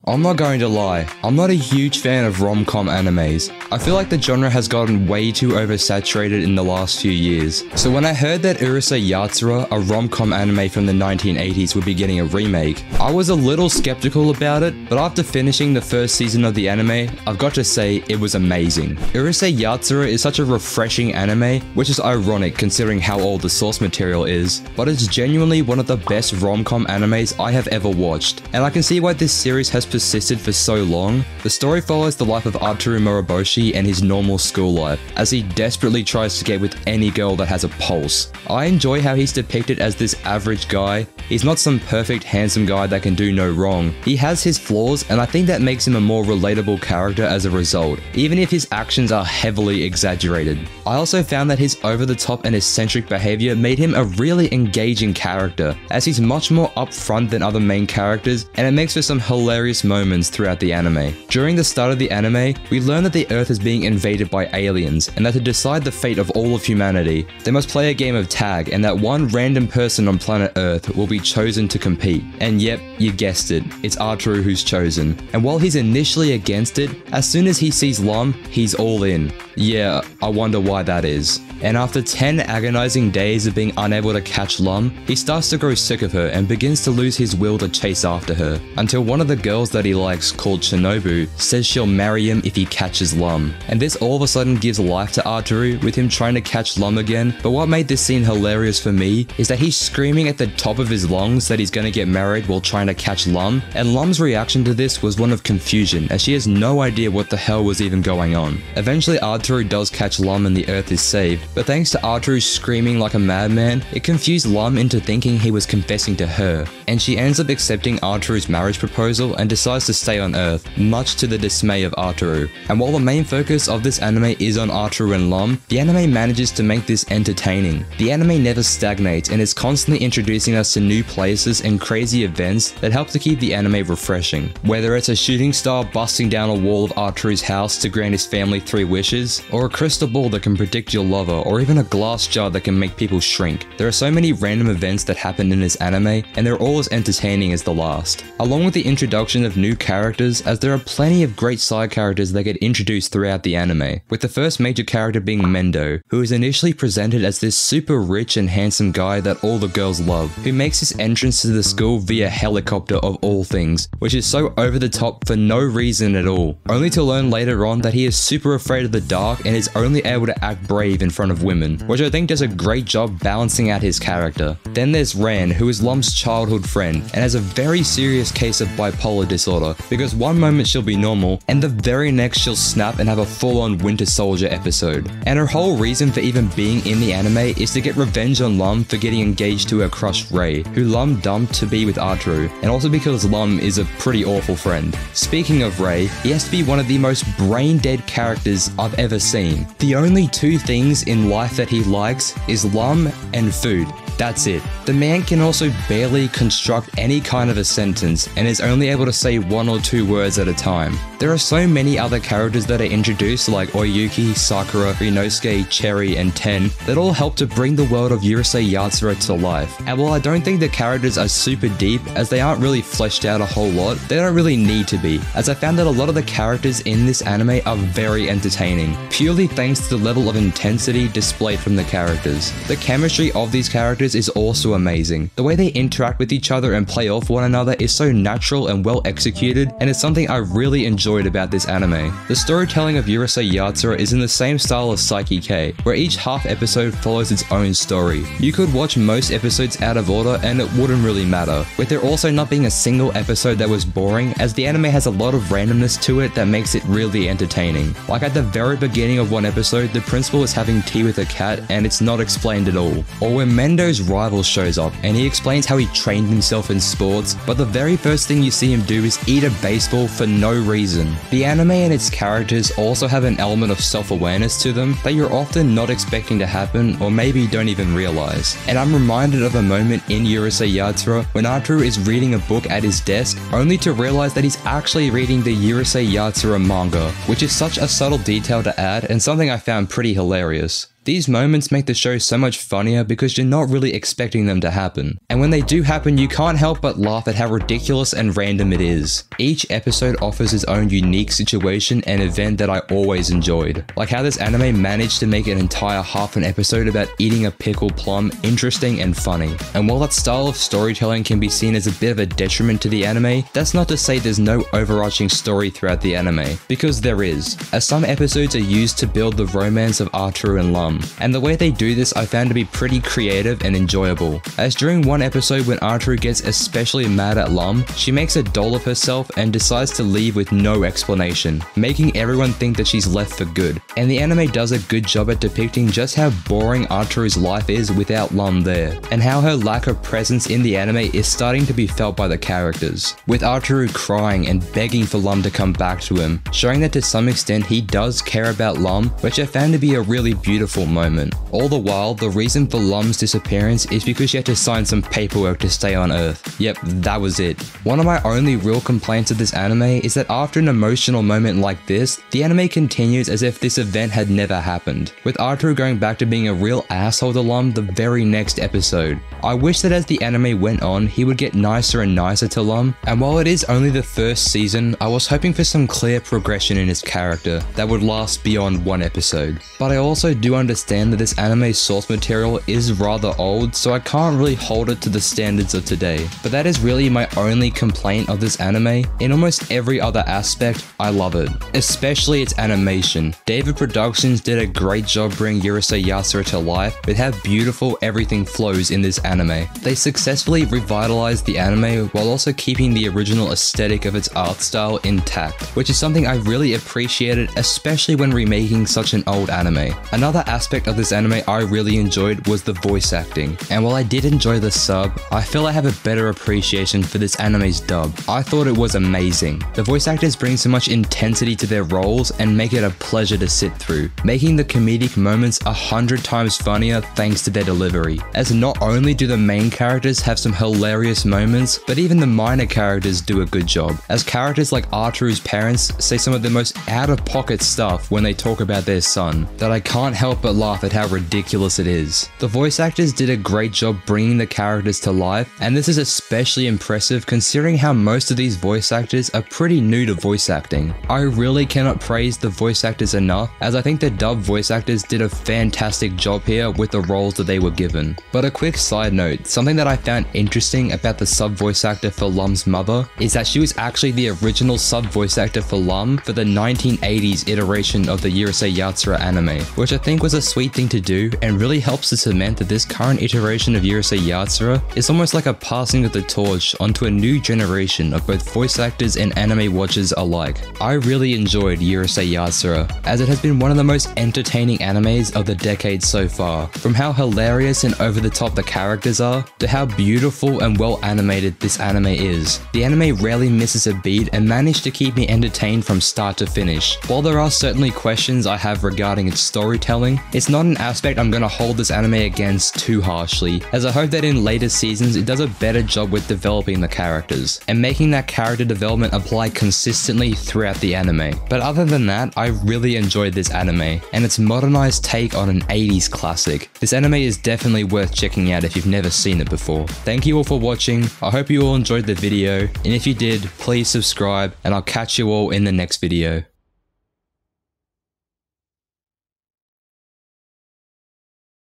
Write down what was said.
I'm not going to lie, I'm not a huge fan of rom-com animes. I feel like the genre has gotten way too oversaturated in the last few years. So when I heard that Urusei Yatsura, a rom-com anime from the 1980s, would be getting a remake, I was a little skeptical about it, but after finishing the first season of the anime, I've got to say it was amazing. Urusei Yatsura is such a refreshing anime, which is ironic considering how old the source material is, but it's genuinely one of the best rom-com animes I have ever watched, and I can see why this series has persisted for so long. The story follows the life of Arturu Moroboshi and his normal school life, as he desperately tries to get with any girl that has a pulse. I enjoy how he's depicted as this average guy. He's not some perfect handsome guy that can do no wrong. He has his flaws, and I think that makes him a more relatable character as a result, even if his actions are heavily exaggerated. I also found that his over-the-top and eccentric behavior made him a really engaging character, as he's much more upfront than other main characters, and it makes for some hilarious moments throughout the anime. During the start of the anime, we learn that the Earth is being invaded by aliens, and that to decide the fate of all of humanity, they must play a game of tag, and that one random person on planet Earth will be chosen to compete. And yep, you guessed it, it's Arturu who's chosen. And while he's initially against it, as soon as he sees Lum, he's all in. Yeah, I wonder why that is. And after 10 agonizing days of being unable to catch Lum, he starts to grow sick of her and begins to lose his will to chase after her, until one of the girls that he likes, called Shinobu, says she'll marry him if he catches Lum. And this all of a sudden gives life to Arturu, with him trying to catch Lum again. But what made this scene hilarious for me is that he's screaming at the top of his lungs that he's gonna get married while trying to catch Lum, and Lum's reaction to this was one of confusion, as she has no idea what the hell was even going on. Eventually Arturu does catch Lum and the Earth is saved, but thanks to Arturu screaming like a madman, it confused Lum into thinking he was confessing to her, and she ends up accepting Arturu's marriage proposal and decides to stay on Earth, much to the dismay of Arturu. And while the main focus of this anime is on Arturu and Lum, the anime manages to make this entertaining. The anime never stagnates and is constantly introducing us to new places and crazy events that help to keep the anime refreshing. Whether it's a shooting star busting down a wall of Arturu's house to grant his family 3 wishes, or a crystal ball that can predict your lover, or even a glass jar that can make people shrink. There are so many random events that happen in this anime, and they're all as entertaining as the last. Along with the introduction of new characters, as there are plenty of great side characters that get introduced throughout the anime, with the first major character being Mendo, who is initially presented as this super rich and handsome guy that all the girls love, who makes his entrance to the school via helicopter of all things, which is so over the top for no reason at all, only to learn later on that he is super afraid of the dark and is only able to act brave in front of women, which I think does a great job balancing out his character. Then there's Ran, who is Lum's childhood friend and has a very serious case of bipolar disorder, because one moment she'll be normal and the very next she'll snap and have a full-on Winter Soldier episode. And her whole reason for even being in the anime is to get revenge on Lum for getting engaged to her crush Rei, who Lum dumped to be with Arturu, and also because Lum is a pretty awful friend. Speaking of Rei, he has to be one of the most brain-dead characters I've ever seen. The only 2 things in life that he likes is Lum and food. That's it. The man can also barely construct any kind of a sentence and is only able to say 1 or 2 words at a time. There are so many other characters that are introduced like Oyuki, Sakura, Rinosuke, Cherry, and Ten that all help to bring the world of Urusei Yatsura to life. And while I don't think the characters are super deep, as they aren't really fleshed out a whole lot, they don't really need to be, as I found that a lot of the characters in this anime are very entertaining, purely thanks to the level of intensity displayed from the characters. The chemistry of these characters is also amazing. The way they interact with each other and play off one another is so natural and well executed, and it's something I really enjoyed about this anime. The storytelling of Urusei Yatsura is in the same style as Psyche K, where each half episode follows its own story. You could watch most episodes out of order and it wouldn't really matter, with there also not being a single episode that was boring, as the anime has a lot of randomness to it that makes it really entertaining. Like at the very beginning of one episode, the principal is having tea with a cat and it's not explained at all. Or when Mendo's rival shows up and he explains how he trained himself in sports, but the very first thing you see him do is eat a baseball for no reason. The anime and its characters also have an element of self-awareness to them that you're often not expecting to happen, or maybe don't even realize. And I'm reminded of a moment in Urusei Yatsura when Arturu is reading a book at his desk, only to realize that he's actually reading the Urusei Yatsura manga, which is such a subtle detail to add and something I found pretty hilarious. These moments make the show so much funnier because you're not really expecting them to happen. And when they do happen, you can't help but laugh at how ridiculous and random it is. Each episode offers its own unique situation and event that I always enjoyed. Like how this anime managed to make an entire half an episode about eating a pickled plum interesting and funny. And while that style of storytelling can be seen as a bit of a detriment to the anime, that's not to say there's no overarching story throughout the anime, because there is, as some episodes are used to build the romance of Arturu and Lum, and the way they do this I found to be pretty creative and enjoyable, as during one episode when Arturu gets especially mad at Lum, she makes a doll of herself and decides to leave with no explanation, making everyone think that she's left for good, and the anime does a good job at depicting just how boring Arturu's life is without Lum there, and how her lack of presence in the anime is starting to be felt by the characters, with Arturu crying and begging for Lum to come back to him, showing that to some extent he does care about Lum, which I found to be a really beautiful moment. All the while, the reason for Lum's disappearance is because she had to sign some paperwork to stay on Earth. Yep, that was it. One of my only real complaints of this anime is that after an emotional moment like this, the anime continues as if this event had never happened, with Arturu going back to being a real asshole to Lum the very next episode. I wish that as the anime went on, he would get nicer and nicer to Lum, and while it is only the first season, I was hoping for some clear progression in his character that would last beyond one episode. But I also do understand that this anime's source material is rather old, so I can't really hold it to the standards of today. But that is really my only complaint of this anime. In almost every other aspect, I love it, especially its animation. David Productions did a great job bringing Urusei Yatsura to life with how beautiful everything flows in this anime. They successfully revitalized the anime while also keeping the original aesthetic of its art style intact, which is something I really appreciated, especially when remaking such an old anime. Another aspect of this anime I really enjoyed was the voice acting, and while I did enjoy the sub, I feel I have a better appreciation for this anime's dub. I thought it was amazing. The voice actors bring so much intensity to their roles and make it a pleasure to sit through, making the comedic moments 100 times funnier thanks to their delivery, as not only do the main characters have some hilarious moments, but even the minor characters do a good job, as characters like Arturu's parents say some of the most out-of-pocket stuff when they talk about their son, that I can't help but laugh at how ridiculous it is. The voice actors did a great job bringing the characters to life, and this is especially impressive considering how most of these voice actors are pretty new to voice acting. I really cannot praise the voice actors enough, as I think the dub voice actors did a fantastic job here with the roles that they were given. But a quick side note, something that I found interesting about the sub voice actor for Lum's mother is that she was actually the original sub voice actor for Lum for the 1980s iteration of the Urusei Yatsura anime, which I think was a sweet thing to do and really helps to cement that this current iteration of Urusei Yatsura is almost like a passing of the torch onto a new generation of both voice actors and anime watchers alike. I really enjoyed Urusei Yatsura, as it has been one of the most entertaining animes of the decade so far, from how hilarious and over the top the characters are, to how beautiful and well animated this anime is. The anime rarely misses a beat and managed to keep me entertained from start to finish. While there are certainly questions I have regarding its storytelling, it's not an aspect I'm gonna hold this anime against too harshly, as I hope that in later seasons it does a better job with developing the characters, and making that character development apply consistently throughout the anime. But other than that, I really enjoyed this anime, and its modernized take on an 80s classic. This anime is definitely worth checking out if you've never seen it before. Thank you all for watching, I hope you all enjoyed the video, and if you did, please subscribe, and I'll catch you all in the next video.